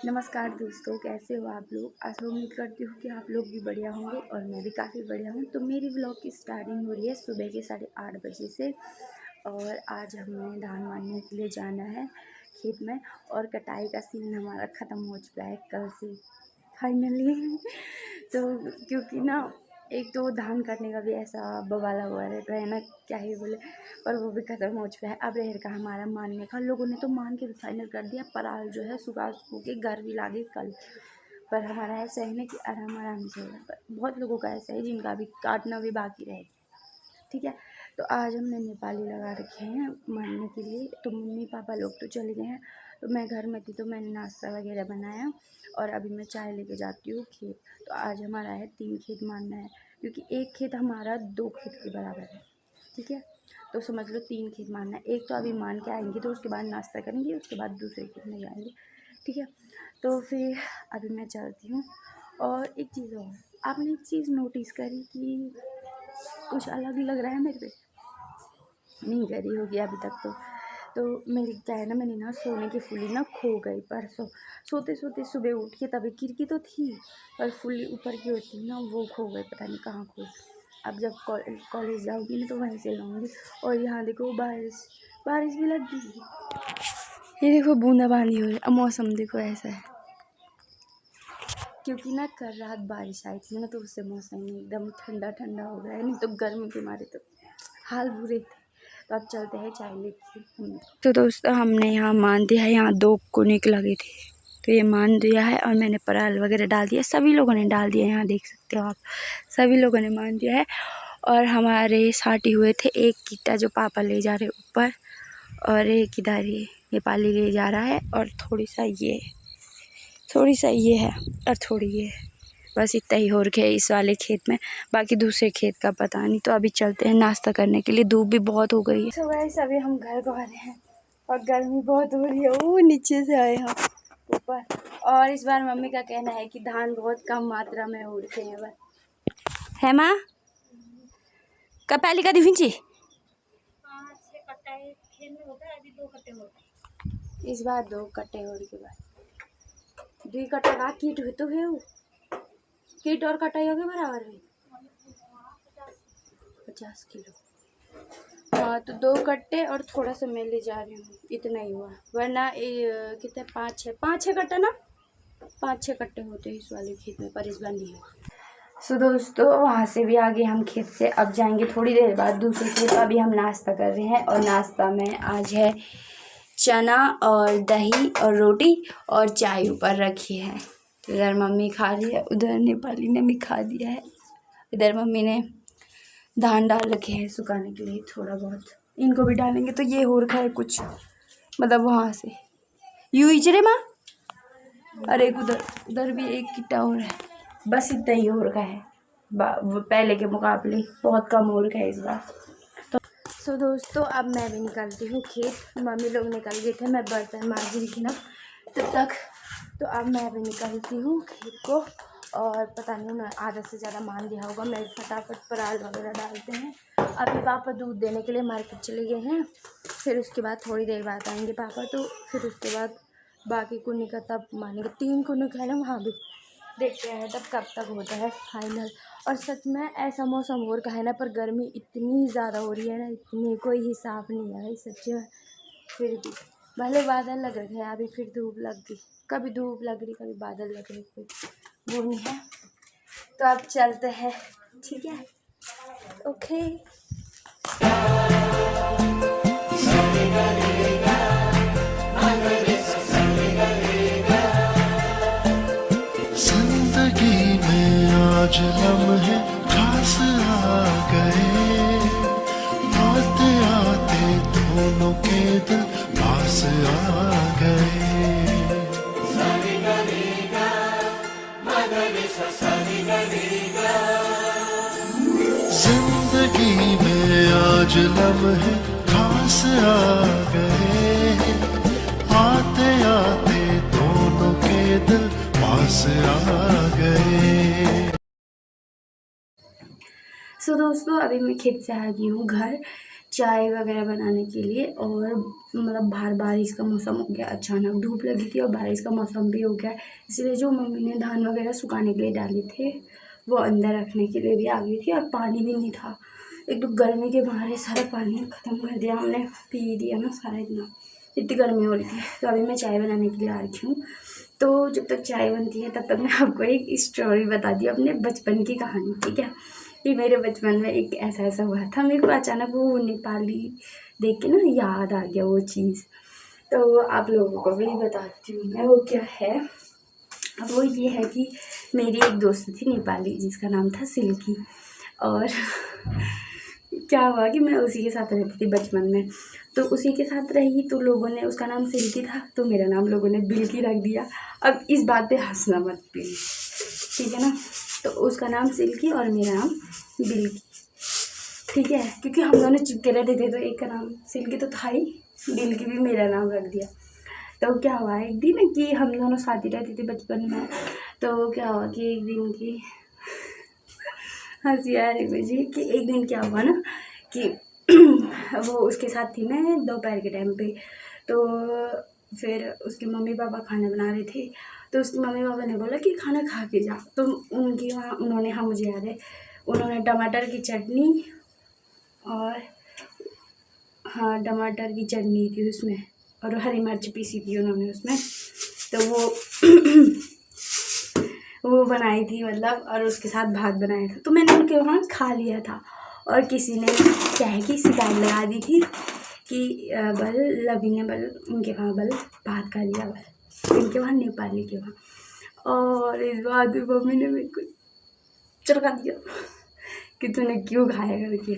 नमस्कार दोस्तों, कैसे हो आप लोग। आशा उम्मीद करती हूँ कि आप लोग भी बढ़िया होंगे और मैं भी काफ़ी बढ़िया हूँ। तो मेरी व्लॉग की स्टार्टिंग हो रही है सुबह के 8:30 बजे से। और आज हमें धान मारने के लिए जाना है खेत में। और कटाई का सीन हमारा ख़त्म हो चुका है कल से फाइनली। तो क्योंकि ना एक तो धान काटने का भी ऐसा बवाला हुआ रहता है ना, क्या ही बोले। पर वो भी ख़त्म हो चुका है। अब रह का हमारा मानने का। लोगों ने तो मान के फाइनल कर दिया, पराल जो है सुखा के घर भी लागे कल। पर हमारा ऐसा है ना कि आराम आराम से होगा। पर बहुत लोगों का ऐसा है जिनका भी काटना भी बाकी रहे, ठीक है। तो आज हमने नेपाली लगा रखे हैं मानने के लिए। तो मम्मी पापा लोग तो चले गए हैं, तो मैं घर में थी तो मैंने नाश्ता वगैरह बनाया। और अभी मैं चाय लेके जाती हूँ खेत। तो आज हमारा है 3 खेत मानना है, क्योंकि एक खेत हमारा 2 खेत के बराबर है, ठीक है। तो समझ लो 3 खेत मानना है। एक तो अभी मान के आएंगे, तो उसके बाद नाश्ता करेंगे, उसके बाद दूसरे खेत में जाएंगे, ठीक है। तो फिर अभी मैं चलती हूँ। और एक चीज़ और, आपने एक चीज़ नोटिस करी कि कुछ अलग लग रहा है मेरे पे? नहीं करी होगी अभी तक तो मेरी क्या है ना, मैंने ना सोने की फुली ना खो गई परसों। सोते सोते सुबह उठ के, तभी खिड़की तो थी पर फुली ऊपर की होती ना, वो खो गई, पता नहीं कहाँ खो। अब जब कॉलेज जाऊँगी ना तो वहीं से लाऊँगी। और यहाँ देखो बारिश बारिश भी लग गई। ये देखो बूंदाबांदी हो रही है। अब मौसम देखो ऐसा है, क्योंकि ना कल रात बारिश आई थी ना, तो उससे मौसम एकदम ठंडा ठंडा हो गया है। नहीं तो गर्मी के मारे तो हाल बुरे थे। तो अब चलते हैं चाय लेके। तो दोस्तों हमने यहाँ मान दिया है, यहाँ 2 कोने के लगे थे तो ये मान दिया है। और मैंने पराल वगैरह डाल दिया, सभी लोगों ने डाल दिया, यहाँ देख सकते हो आप, सभी लोगों ने मान दिया है। और हमारे साटी हुए थे, एक कीटा जो पापा ले जा रहे ऊपर, और एक इधर ये नेपाली ले जा रहा है, और थोड़ी सा ये है, और थोड़ी ये है। बस इतना ही हो रखा है इस वाले खेत में, बाकी दूसरे खेत का पता नहीं। तो अभी चलते हैं नाश्ता करने के लिए, धूप भी बहुत हो गई है। तो वैसे अभी हम घर को आ रहे हैं और गर्मी बहुत हो रही है। वो नीचे से आए हम ऊपर। और इस बार मम्मी का कहना है कि धान बहुत कम मात्रा में उड़ते हैं बस, है माँ? कपाली का दिखी इस बार 2 कट्टे हो के बाद 2 कट्टे का कीट हुई तो है वो कीट और कटाई हो गए बराबर में 50 किलो। हाँ तो 2 कट्टे और थोड़ा सा मैं ले जा रही हूँ, इतना ही हुआ। वरना कितने 5-6 कट्टे ना, 5-6 कट्टे होते हैं इस वाले खेत में, पर इस बार नहीं हुआ। सो दोस्तों वहाँ से भी आगे हम खेत से अब जाएंगे थोड़ी देर बाद दूसरे खेत। अभी हम नाश्ता कर रहे हैं और नाश्ता में आज है चना और दही और रोटी और चाय ऊपर रखी है। इधर मम्मी खा रही है, उधर नेपाली ने भी खा दिया है। इधर मम्मी ने धान डाल रखे हैं सुखाने के लिए, थोड़ा बहुत इनको भी डालेंगे। तो ये हो रखा है कुछ, मतलब वहाँ से यूँ इचरे माँ, और एक उधर भी एक किट्टा और है। बस इतना ही हो रखा है, पहले के मुकाबले बहुत कम हो रखा है इस बार। तो दोस्तों अब मैं भी निकलती हूँ खेत। मम्मी लोग निकल गए थे, मैं बर्तन मांज रही थी ना तब तक। तो अब मैं भी निकलती हूँ खेत को। और पता नहीं ना आधा से ज़्यादा मान दिया होगा। मैं फटाफट पराल वगैरह डालते हैं। अभी पापा दूध देने के लिए मार्केट चले गए हैं, फिर उसके बाद थोड़ी देर बाद आएंगे पापा। तो फिर उसके बाद बाकी कुन्नी का तब मानेंगे। 3 कुन्नी का है ना वहाँ भी, देखते हैं तब कब तक होता है फाइनल। और सच में ऐसा मौसम हो रखा है ना, पर गर्मी इतनी ज़्यादा हो रही है ना, इतनी कोई हिसाब नहीं है भाई सच में। फिर भी भले बादल लग रहे हैं, अभी फिर धूप लग गई, कभी धूप लग रही कभी बादल लग रही, कोई वो नहीं है। तो अब चलते हैं, ठीक है, ओके। आज लम्हे खास आ गए, आते आते दोनों के दिल पास आ गए। जिंदगी में आज लम्हे खास आ गए, आते आते दोनों के दिल पास आ गए। सो दोस्तों अभी मैं खेत से आ गई हूँ घर। चाय वगैरह बनाने के लिए। और मतलब बाहर बारिश का मौसम हो गया, अचानक धूप लगी थी और बारिश का मौसम भी हो गया, इसलिए जो मम्मी ने धान वगैरह सुखाने के लिए डाले थे वो अंदर रखने के लिए भी आ गई थी। और पानी भी नहीं था, एक तो गर्मी के मारे सारा पानी ख़त्म कर दिया हमने, पी दिया ना सारा, इतनी गर्मी हो रही थी। तो अभी मैं चाय बनाने के लिए आ रही हूँ। तो जब तक चाय बनती है तब तक मैं आपको एक स्टोरी बता दी अपने बचपन की कहानी, ठीक है। कि मेरे बचपन में एक ऐसा हुआ था, मेरे को अचानक वो नेपाली देख के ना याद आ गया वो चीज़, तो आप लोगों को भी बताती हूँ मैं वो क्या है। वो ये है कि मेरी एक दोस्त थी नेपाली जिसका नाम था सिल्की। और क्या हुआ कि मैं उसी के साथ रहती थी बचपन में, तो उसी के साथ रही तो लोगों ने, उसका नाम सिल्की था तो मेरा नाम लोगों ने बिल्की रख दिया। अब इस बात पे हंसना मत प्लीज, ठीक है ना। तो उसका नाम सिल्की और मेरा नाम बिल्की, ठीक है, क्योंकि हम दोनों चिपके रहते थे तो एक का नाम सिल्की तो था ही, बिल्की भी मेरा नाम रख दिया। तो क्या हुआ एक दिन कि हम दोनों साथ ही रहते थे बचपन में, तो क्या हुआ कि एक दिन की हंसी आ रही मुझे कि एक दिन क्या हुआ ना कि वो उसके साथ थी मैं दोपहर के टाइम पे। तो फिर उसके मम्मी पापा खाना बना रहे थे, तो उसके मम्मी पापा ने बोला कि खाना खा के जा। तो उनकी वहाँ उन्होंने, हाँ मुझे याद है, उन्होंने टमाटर की चटनी और, हाँ टमाटर की चटनी थी उसमें और हरी मिर्च पीसी थी उन्होंने उसमें, तो वो बनाई थी मतलब, और उसके साथ भात बनाया था। तो मैंने उनके वहाँ खा लिया था और किसी ने क्या है कि शिकायत लगा दी थी कि बल लवी ने बल उनके वहाँ बल भात खा लिया, बल इनके वहाँ नेपाली के वहाँ। और इस बात में मम्मी ने मेरे को चड़का दिया कि तूने क्यों खाया करके।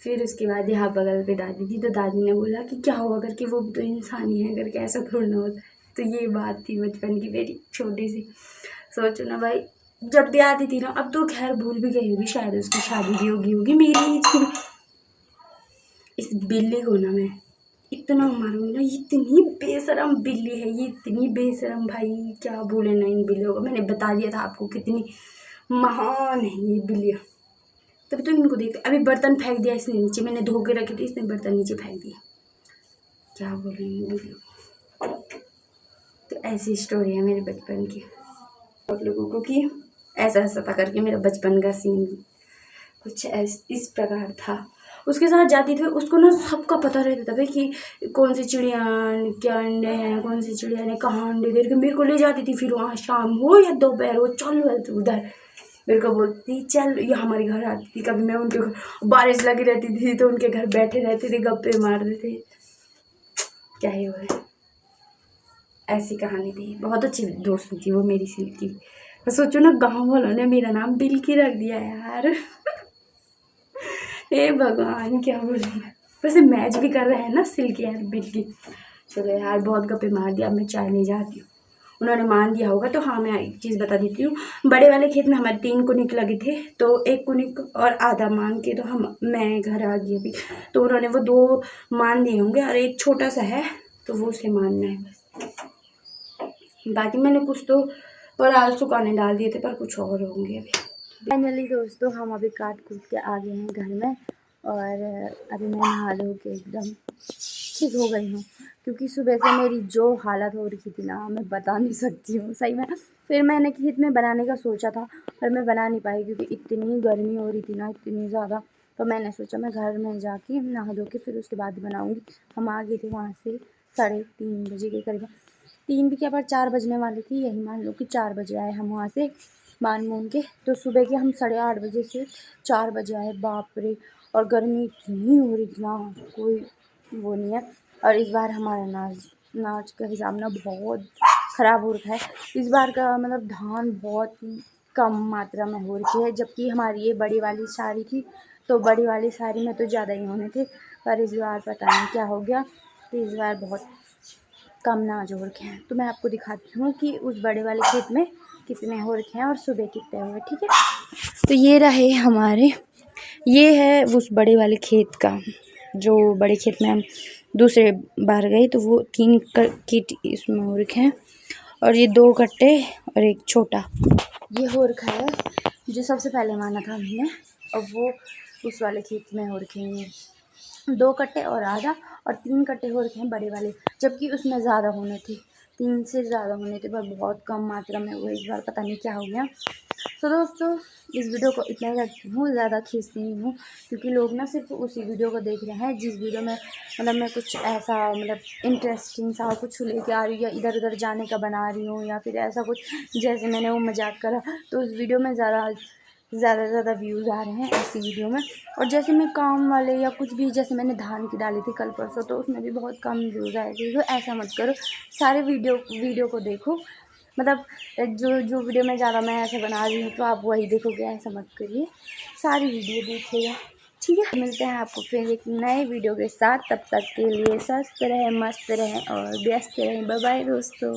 फिर उसके बाद यहाँ बगल पे दादी थी, तो दादी ने बोला कि क्या हुआ करके, वो तो इंसान ही है करके, ऐसा थोड़ा ना होता है। तो ये बात थी बचपन की मेरी छोटी सी। सोचो ना भाई, जब भी आती थी ना, अब तो खैर भूल भी गई होगी, शायद उसकी शादी भी होगी मेरी एज की। इस बिल्ली को ना मैं इतना मारूंगी ना, इतनी बेशरम बिल्ली है ये, इतनी बेशरम भाई, क्या बोले ना इन बिल्लियों को। मैंने बता दिया था आपको कितनी महान है ये बिल्लियाँ। तभी तो इनको देखते, अभी बर्तन फेंक दिया इसने नीचे, मैंने धो के रखे थे, इसने बर्तन नीचे फेंक दिया, क्या बोले इन बिल्लियों। तो ऐसी स्टोरी है मेरे बचपन की आप लोगों को कि ऐसा था करके मेरा बचपन का सीन कुछ इस प्रकार था। उसके साथ जाती थी, उसको ना सबका पता रहता था भाई कि कौन सी चिड़िया क्या अंडे हैं, कौन सी चिड़िया ने कहाँ अंडे दे के मेरे को ले जाती थी। फिर वहाँ शाम हो या दोपहर हो, चल बोलती उधर, मेरे को बोलती चल, ये हमारे घर आती थी। कभी मैं उनके घर, बारिश लगी रहती थी तो उनके घर बैठे रहते थे, गप्पे मारते थे, क्या ही हो। ऐसी कहानी थी, बहुत अच्छी दोस्त थी वो मेरी सिल्की। तो सोचो ना, गाँव वालों ने मेरा नाम बिल्की रख दिया यार। हे भगवान, क्या बोलूँ मैं। वैसे मैच भी कर रहे हैं ना सिल्की यार बिल्की। चलो यार, बहुत गप्पे मार दिया, अब मैं चाय ले जाती हूँ। उन्होंने मान दिया होगा तो हाँ, मैं एक चीज़ बता देती हूँ। बड़े वाले खेत में हमारे 3 कुनिक लगे थे, तो एक कुनिक और आधा मान के तो मैं घर आ गई अभी। तो उन्होंने वो 2 मान दिए होंगे और एक छोटा सा है, तो वो उसे मानना है बस। बाकी मैंने कुछ तो पराल सुखाने डाल दिए थे, पर कुछ और होंगे अभी। फाइनली दोस्तों, हम अभी काट कूट के आ गए हैं घर में, और अभी मैं नहा धो के एकदम ठीक हो गई हूँ, क्योंकि सुबह से मेरी जो हालत हो रही थी ना, मैं बता नहीं सकती हूँ सही में। फिर मैंने खेत में बनाने का सोचा था, पर मैं बना नहीं पाई क्योंकि इतनी गर्मी हो रही थी ना, इतनी ज़्यादा। तो मैंने सोचा मैं घर में जाके नहा धो के फिर उसके बाद बनाऊँगी। हम आ गए थे वहाँ से 3:30 बजे के करीब, 3 भी क्या, पर 4 बजने वाली थी, यही मान लो कि 4 बजे आए हम वहाँ से मान मून के। तो सुबह के हम 8:30 बजे से 4 बजे आए, बाप रे। और गर्मी इतनी हो रही थी ना, कोई वो नहीं है। और इस बार हमारा नाच का हिसाब ना बहुत ख़राब हो रखा है। इस बार का मतलब धान बहुत कम मात्रा में हो रखी है, जबकि हमारी ये बड़ी वाली सारी थी, तो बड़ी वाली सारी में तो ज़्यादा ही होने थे। पर इस बार पता नहीं क्या हो गया, तो इस बार बहुत कम नाज हो रखे हैं। तो मैं आपको दिखाती हूँ कि उस बड़े वाले खेत में कितने हो रखे हैं और सुबह कितने हुए, ठीक है। तो ये रहे हमारे, ये है उस बड़े वाले खेत का, जो बड़े खेत में हम दूसरे बार गए तो वो 3 किट इसमें हो रखे हैं, और ये 2 कट्टे और एक छोटा ये हो रखा है, जो सबसे पहले माना था हमने। और वो उस वाले खेत में हो रखे हैं, 2 कट्टे और आधा, और 3 कट्टे हो रखे हैं बड़े वाले, जबकि उसमें ज़्यादा होने थे, 3 से ज़्यादा होने थे, पर बहुत कम मात्रा में हुए इस बार, पता नहीं क्या हो गया। तो दोस्तों इस वीडियो को इतना ही रखती हूँ, ज़्यादा खींचती नहीं हूँ, क्योंकि लोग ना सिर्फ उसी वीडियो को देख रहे हैं जिस वीडियो में मतलब मैं कुछ ऐसा मतलब इंटरेस्टिंग सा कुछ लेके आ रही हूँ, या इधर उधर जाने का बना रही हूँ, या फिर ऐसा कुछ जैसे मैंने वो मजाक करा, तो उस वीडियो में ज़्यादा व्यूज़ आ रहे हैं ऐसी वीडियो में। और जैसे मैं काम वाले या कुछ भी, जैसे मैंने धान की डाली थी कल परसों, तो उसमें भी बहुत कम व्यूज़ आए थे। तो ऐसा मत करो, सारे वीडियो को देखो, मतलब जो वीडियो में ज़्यादा मैं ऐसे बना रही हूँ तो आप वही देखोगे, ऐसा मत करिए, सारी वीडियो देखिएगा, ठीक है। मिलते हैं आपको फिर एक नए वीडियो के साथ, तब तक के लिए स्वस्थ रहें, मस्त रहें और व्यस्त रहें। बाय बाय दोस्तों।